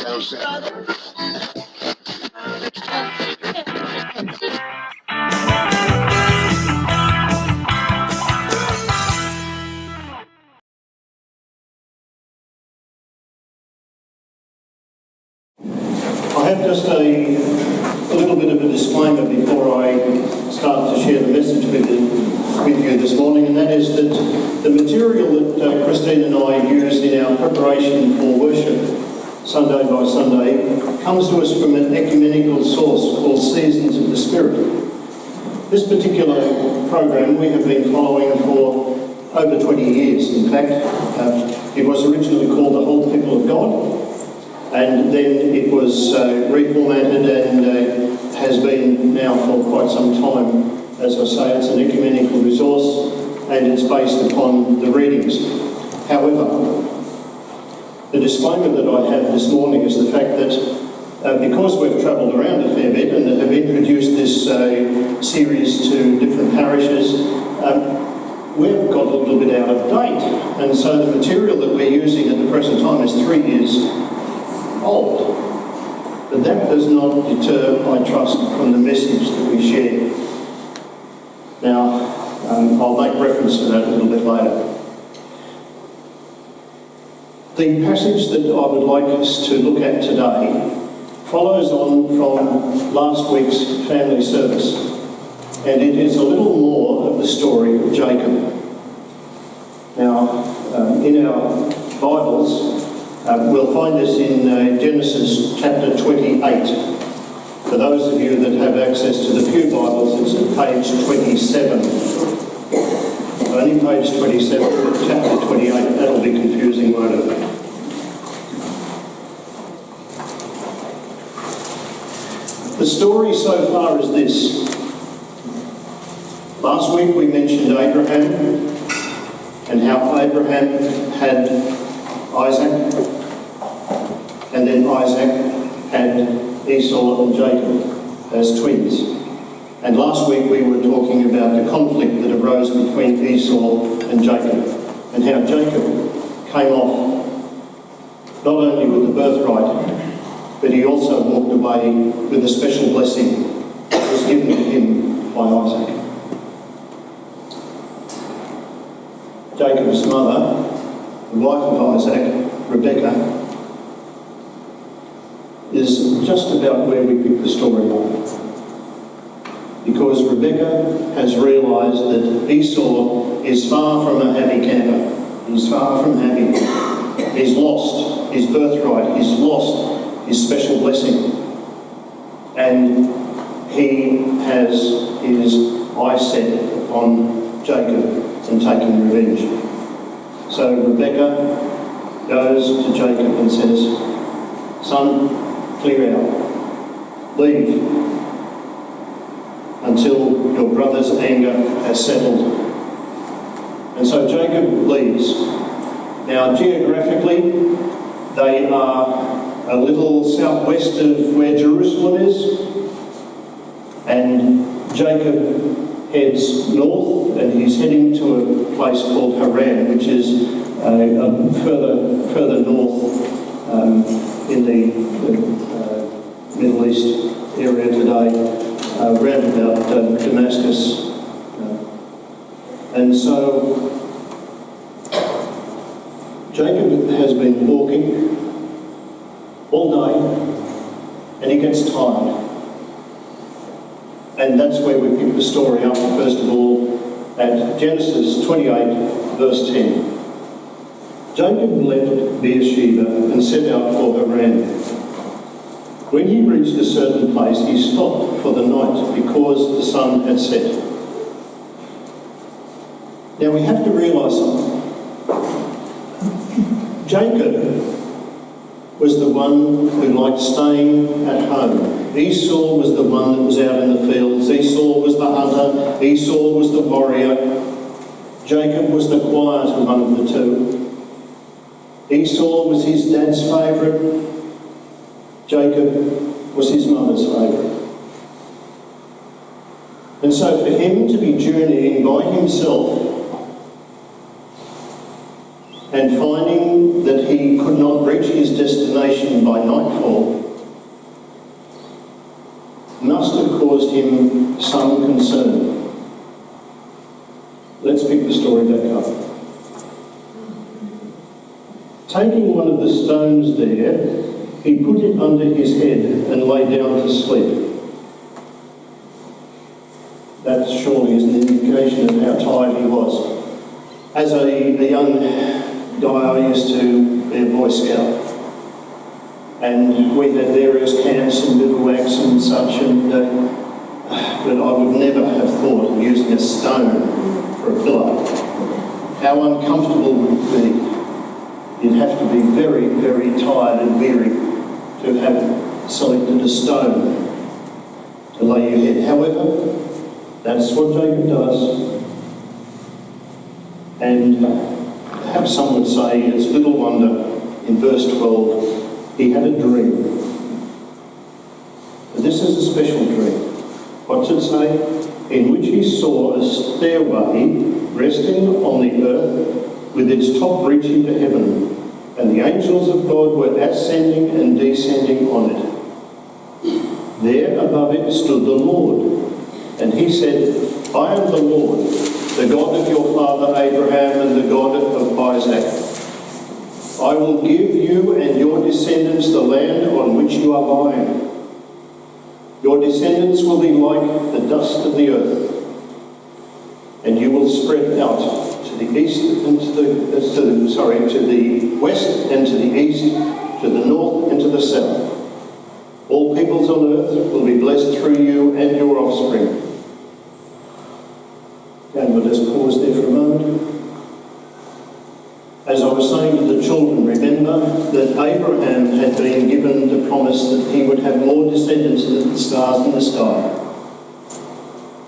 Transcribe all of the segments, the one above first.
I have just a little bit of a disclaimer before I start to share the message with you this morning, and that is that the material that Christine and I use in our preparation for worship Sunday by Sunday comes to us from an ecumenical source called Seasons of the Spirit. This particular program we have been following for over 20 years. In fact, it was originally called the Whole People of God, and then it was reformatted and has been now for quite some time. As I say, it's an ecumenical resource and it's based upon the readings. However, the disclaimer that I have this morning is the fact that because we've travelled around a fair bit and have introduced this series to different parishes, we've got a little bit out of date. And so the material that we're using at the present time is 3 years old. But that does not deter, I trust, from the message that we share. Now, I'll make reference to that a little bit later. The passage that I would like us to look at today follows on from last week's family service, and it is a little more of the story of Jacob. Now, in our Bibles, we'll find this in Genesis chapter 28. For those of you that have access to the Pew Bibles, it's at page 27. Only page 27, but chapter 28, that'll be confusing, won't it? The story so far is this. Last week we mentioned Abraham and how Abraham had Isaac, and then Isaac had Esau and Jacob as twins. And last week we were talking about the conflict that arose between Esau and Jacob, and how Jacob came off not only with the birthright, but he also walked away with a special blessing that was given to him by Isaac. Jacob's mother, the wife of Isaac, Rebecca, is just about where we pick the story up. Because Rebecca has realised that Esau is far from a happy camper. He's far from happy. He's lost his birthright. He's lost his special blessing. And he has his eye set on Jacob and taking revenge. So Rebecca goes to Jacob and says, "Son, clear out. Leave until your brother's anger has settled." And so Jacob leaves. Now, geographically, they are a little southwest of where Jerusalem is, and Jacob heads north, and he's heading to a place called Haran, which is further north in the Middle East area today, round about Damascus. And so Jacob has been walking all day, and he gets tired. And that's where we pick the story up, first of all, at Genesis 28, verse 10. Jacob left Beersheba and set out for Haran. When he reached a certain place, he stopped for the night because the sun had set. Now we have to realise something. Jacob was the one who liked staying at home. Esau was the one that was out in the fields. Esau was the hunter. Esau was the warrior. Jacob was the quieter one of the two. Esau was his dad's favourite. Jacob was his mother's favourite. And so for him to be journeying by himself and finding that he could not not reach his destination by nightfall must have caused him some concern. Let's pick the story back up. Taking one of the stones there, he put it under his head and lay down to sleep. That surely is an indication of how tired he was. As a young guy, I used to be a Boy Scout. And we had various camps and bivouacs and such, but I would never have thought of using a stone for a pillow. How uncomfortable would it be? You'd have to be very, very tired and weary to have selected a stone to lay your head. However, that's what Jacob does. And perhaps some would say it's little wonder in verse 12 he had a dream. But this is a special dream. What's it say? In which he saw a stairway resting on the earth with its top reaching to heaven, and the angels of God were ascending and descending on it. There above it stood the Lord, and he said, I am the Lord, the God of your father Abraham and the God of Isaac. I will give you and your descendants the land on which you are lying. Your descendants will be like the dust of the earth, and you will spread out to the east and to the west and to the east, to the north and to the south. All peoples on earth will be blessed through you and your offspring. And we'll just pause there for a moment. As I was saying to the children, remember that Abraham had been given the promise that he would have more descendants than the stars in the sky.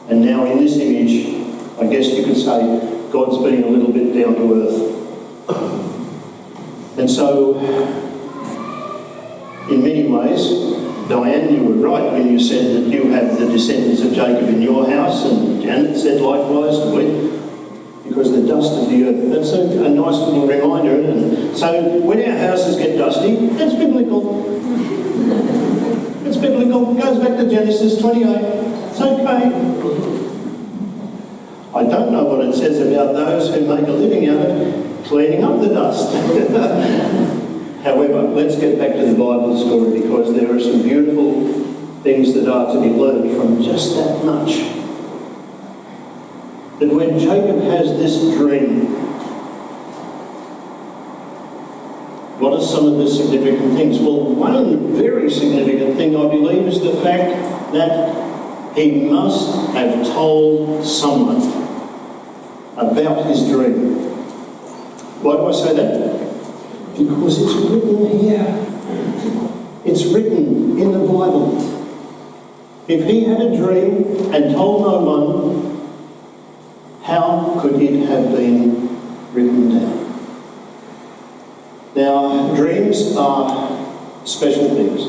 And now in this image, I guess you could say, God's been a little bit down to earth. And so, in many ways, Diane, you were right when you said that you have the descendants of Jacob in your house, and Janet said likewise, and we, because the dust of the earth. That's a nice little reminder, isn't it? So when our houses get dusty, that's biblical. It's biblical. It goes back to Genesis 28. It's okay. I don't know what it says about those who make a living out of cleaning up the dust. However, let's get back to the Bible story, because there are some beautiful things that are to be learned from just that much. That when Jacob has this dream, what are some of the significant things? Well, one very significant thing, I believe, is the fact that he must have told someone about his dream. Why do I say that? Because it's written here. It's written in the Bible. If he had a dream and told no one, how could it have been written down? Now, dreams are special things.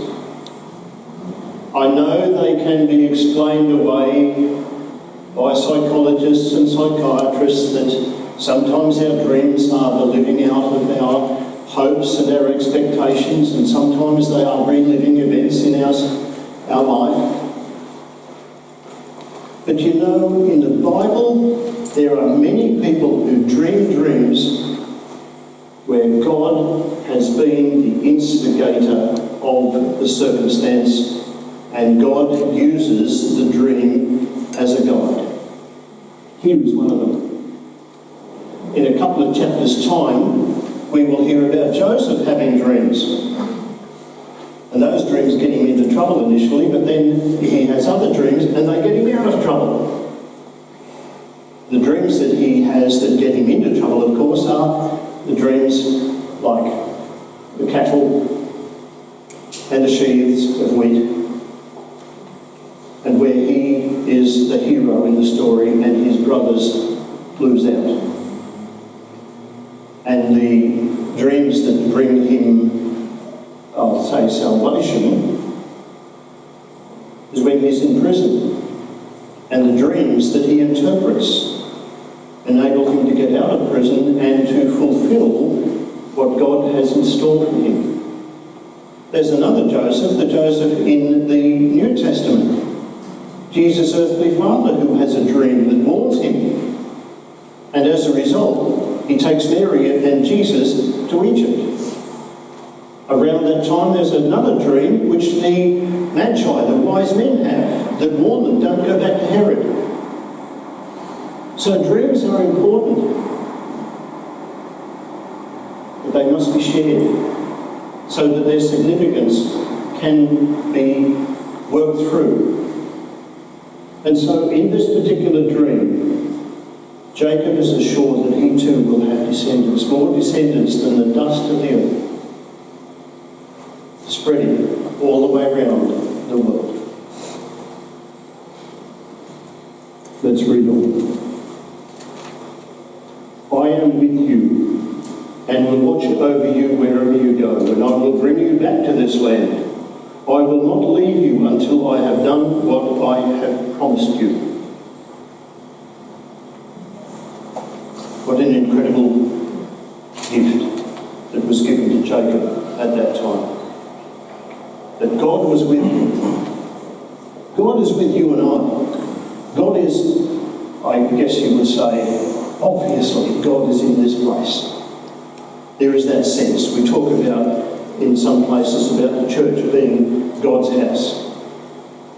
I know they can be explained away by psychologists and psychiatrists that sometimes our dreams are the living out of our hopes and our expectations, and sometimes they are reliving events in our life. But you know, in the Bible, there are many people who dream dreams where God has been the instigator of the circumstance, and God uses the dream as a guide. Here is one of them. In a couple of chapters' time, we will hear about Joseph having dreams. And those dreams get him into trouble initially, but then he has other dreams and they get him out of trouble. The dreams that he has that get him into trouble, of course, are the dreams like the cattle and the sheaves of wheat, and where he is the hero in the story and his brothers lose out. And the dreams that bring him, I'll say, salvation, is when he's in prison. And the dreams that he interprets enable him to get out of prison and to fulfill what God has in store for him. There's another Joseph, the Joseph in the New Testament, Jesus' earthly father, who has a dream that warns him. And as a result, he takes Mary and Jesus to Egypt. Around that time, there's another dream which the Magi, the wise men, have that warn them, don't go back to Herod. So dreams are important, but they must be shared so that their significance can be worked through. And so in this particular dream, Jacob is assured that he too will have descendants, more descendants than the dust of the earth, spreading all the way around the world. Let's read on. I am with you and will watch over you wherever you go, and I will bring you back to this land. I will not leave you until I have done what I have promised you. What an incredible gift that was given to Jacob at that time. That God was with him. God is with you and I. God is, I guess you would say, obviously God is in this place. There is that sense. We talk about, in some places, about the church being God's house.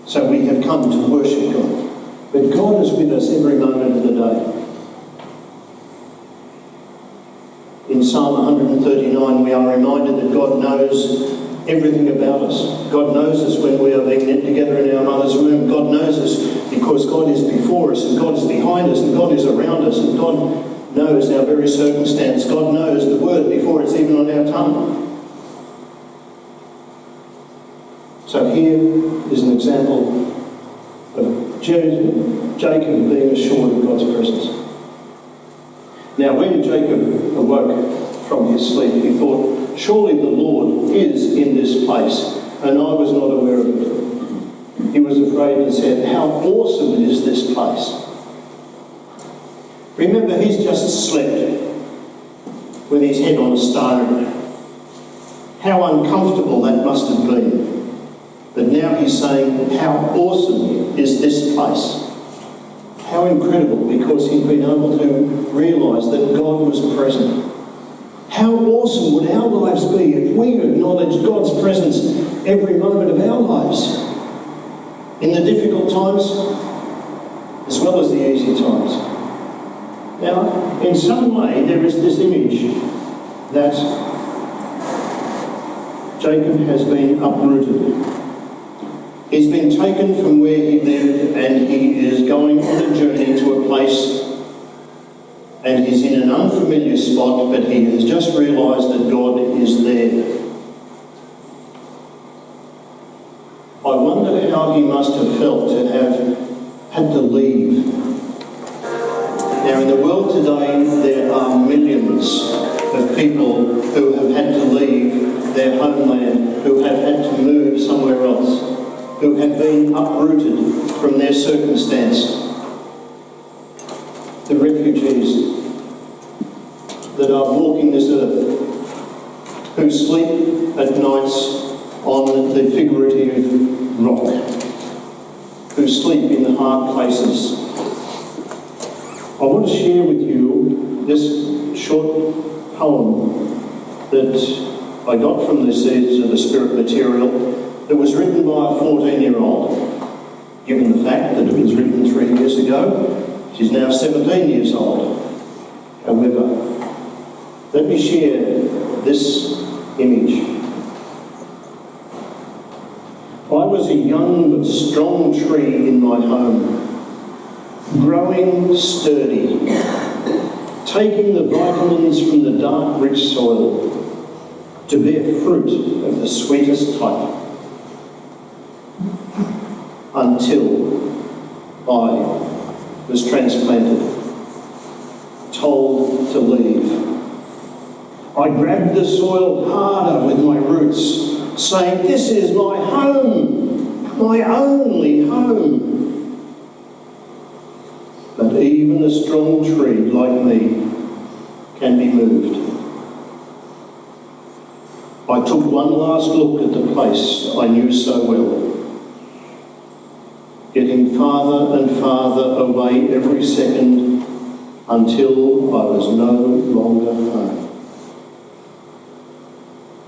So we have come to worship God. But God is with us every moment of the day. In Psalm 139, we are reminded that God knows everything about us. God knows us when we are being knit together in our mother's womb. God knows us because God is before us and God is behind us and God is around us and God knows our very circumstance. God knows the word before it's even on our tongue. So here is an example of Jacob being assured of God's presence. Now when Jacob awoke from his sleep, he thought, surely the Lord is in this place, and I was not aware of it. He was afraid and said, how awesome is this place. Remember, he's just slept with his head on a stone. How uncomfortable that must have been. But now he's saying, how awesome is this place. How incredible, because he'd been able to realise that God was present. How awesome would our lives be if we acknowledged God's presence every moment of our lives, in the difficult times as well as the easy times. Now, in some way, there is this image that Jacob has been uprooted. He's been taken from where he lived and he is going on a journey to a place, and he's in an unfamiliar spot, but he has just realised that God is there. I wonder how he must have felt to have had to leave. Now, in the world today, there are millions of people who have had to leave their homeland, who have had to move somewhere else, who have been uprooted from their circumstance. The refugees that are walking this earth, who sleep at nights on the figurative rock, who sleep in the hard places. I want to share with you this short poem that I got from the Seeds of the Spirit material. It was written by a 14-year-old, given the fact that it was written 3 years ago. She's now 17 years old. However, let me share this image. I was a young but strong tree in my home, growing sturdy, taking the vitamins from the dark, rich soil to bear fruit of the sweetest type, until I was transplanted, told to leave. I grabbed the soil harder with my roots, saying, this is my home, my only home. But even a strong tree like me can be moved. I took one last look at the place I knew so well, getting farther and farther away every second until I was no longer home.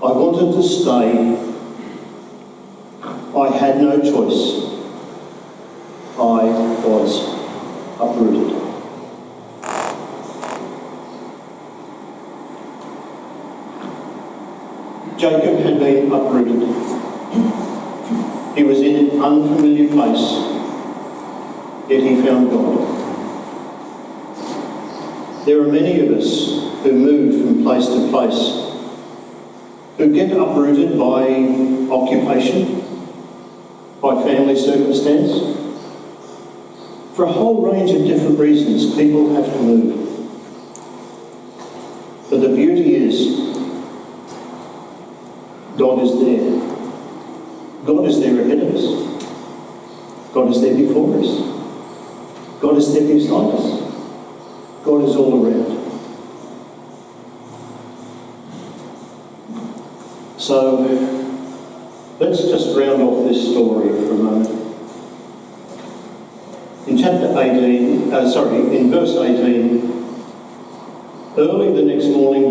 I wanted to stay. I had no choice. I was uprooted. Jacob had been uprooted. He was in an unfamiliar place, yet he found God. There are many of us who move from place to place, who get uprooted by occupation, by family circumstance. For a whole range of different reasons, people have to move. But the beauty is, God is there. God is there ahead of us. God is there before us. God is there beside us. God is all around. So, let's just round off this story for a moment. In in verse 18, early the next morning,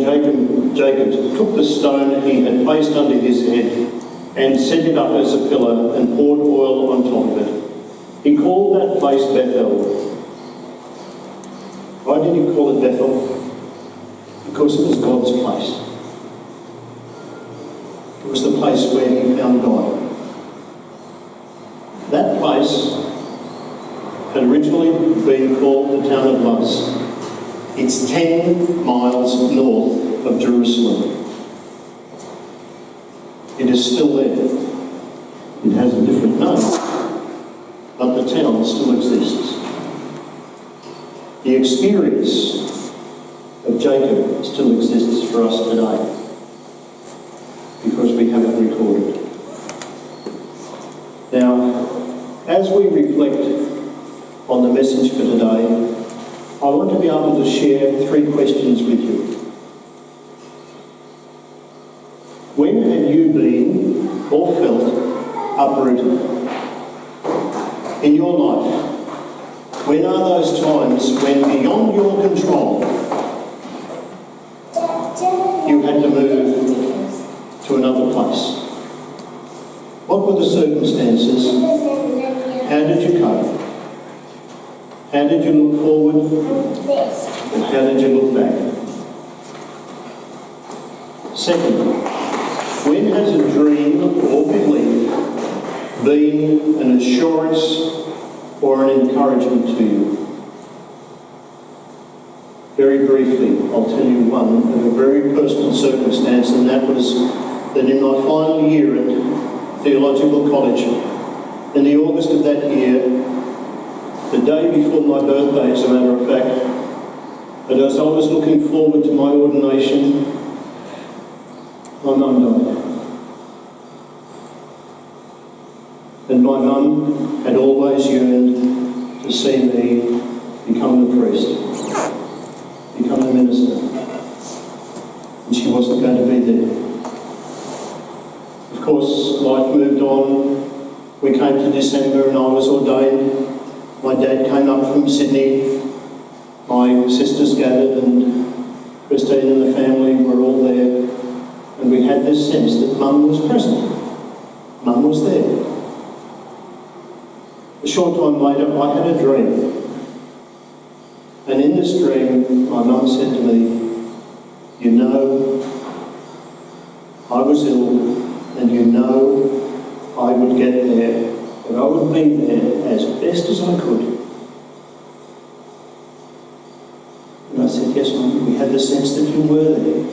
Jacob took the stone he had placed under his head and set it up as a pillar and poured oil on top of it. He called that place Bethel. Why did he call it Bethel? Because it was God's place. It was the place where he found God. That place had originally been called the town of Luz. It's 10 miles north of Jerusalem. It is still there. It has a different name, but the town still exists. The experience of Jacob still exists for us today because we have it recorded. Now, as we reflect on the message for today, I want to be able to share 3 questions with you. When have you been or felt uprooted in your life? When are those times when, beyond your control, you had to move to another place? What were the circumstances? How did you cope? How did you look forward? And how did you look back? Second, when has a dream or belief been an assurance or an encouragement to you? Very briefly, I'll tell you one of a very personal circumstance, and that was that in my final year at theological college, in the August of that year, the day before my birthday, as a matter of fact, but as I was looking forward to my ordination, my mum died. And my mum had always yearned to see me become the priest, become the minister. And she wasn't going to be there. Of course, life moved on. We came to December and I was ordained. My dad came up from Sydney. My sisters gathered and Christine and the family were all there. And we had this sense that Mum was present. Mum was there. A short time later, I had a dream. And in this dream, my mum said to me, you know, I was ill, and you know I would get there, but I would be there as best as I could. And I said, yes, Mum, we had the sense that you were there.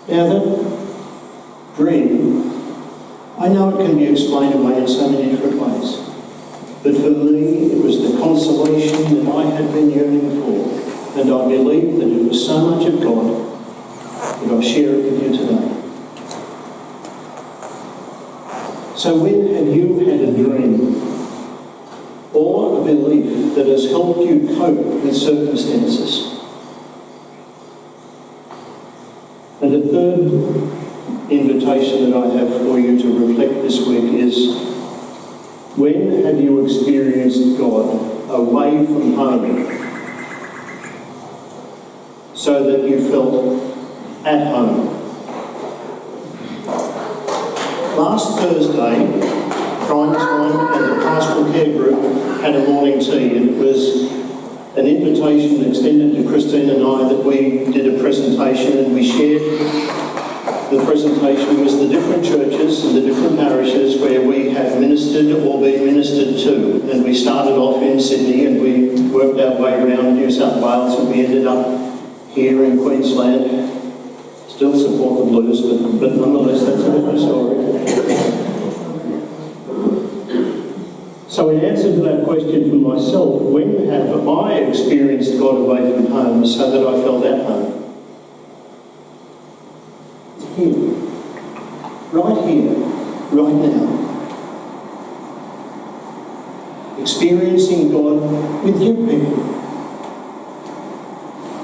Now that dream, I know it can be explained away in so many different ways, but for me it was the consolation that I had been yearning for, and I believe that it was so much of God that I share it with you today. So when have you had a dream or a belief that has helped you cope with circumstances? And at third invitation that I have for you to reflect this week is, when have you experienced God away from home so that you felt at home? Last Thursday, Prime Time and the Pastoral Care Group had a morning tea, and it was an invitation extended to Christine and I that we did a presentation, and we shared the presentation with the different churches and the different parishes where we have ministered or been ministered to. And we started off in Sydney and we worked our way around New South Wales, and we ended up here in Queensland. Still support the Blues, but nonetheless that's a different story. So in answer to that question for myself, when have I experienced God away from home so that I felt at home? Here. Right here. Right now. Experiencing God with you people.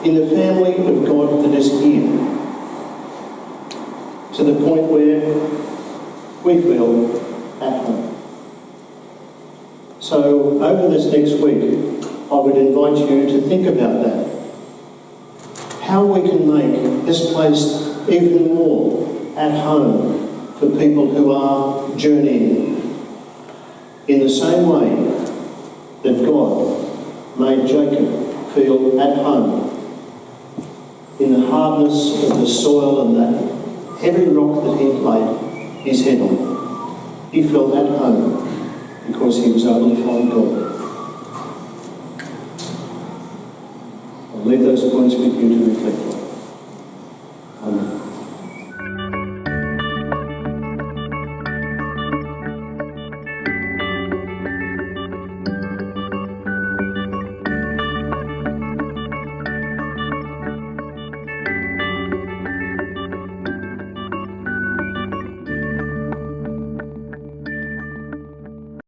In the family of God that is here. To the point where we feel at home. So over this next week, I would invite you to think about that. How we can make this place even more at home for people who are journeying in the same way that God made Jacob feel at home in the hardness of the soil and that heavy rock that he laid his head on. He felt at home because he was able to find God. I'll leave those points with you to reflect on.